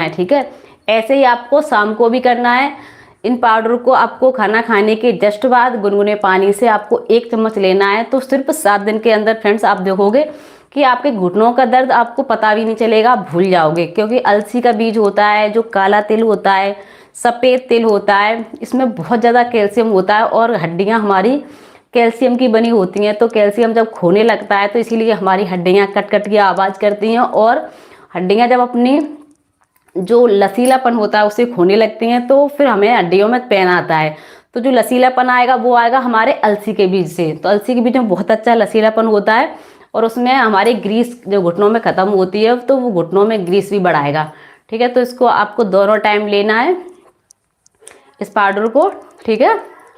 है, ठीक है। ऐसे ही आपको शाम को भी करना है। इन पाउडर को आपको खाना खाने के जस्ट बाद गुनगुने पानी से आपको 1 चम्मच लेना है। तो सिर्फ 7 दिन के अंदर फ्रेंड्स आप देखोगे कि आपके घुटनों का दर्द आपको पता भी नहीं चलेगा, आप भूल जाओगे। क्योंकि अलसी का बीज होता है, जो काला तिल होता है, सफ़ेद तिल होता है, इसमें बहुत ज़्यादा कैल्शियम होता है और हड्डियाँ हमारी कैल्शियम की बनी होती हैं। तो कैल्शियम जब खोने लगता है तो इसीलिए हमारी हड्डियाँ कट कट की आवाज़ करती हैं, और हड्डियाँ जब अपनी जो लचीलापन होता है उसे खोने लगती हैं तो फिर हमें हड्डियों में पेन आता है। तो जो लचीलापन आएगा वो आएगा हमारे अलसी के बीज से। तो अलसी के बीज में बहुत अच्छा लचीलापन होता है और उसमें हमारी ग्रीस जो घुटनों में ख़त्म होती है तो वो घुटनों में ग्रीस भी बढ़ाएगा, ठीक है। तो इसको आपको दोनों टाइम लेना है, इस पाउडर को, ठीक है।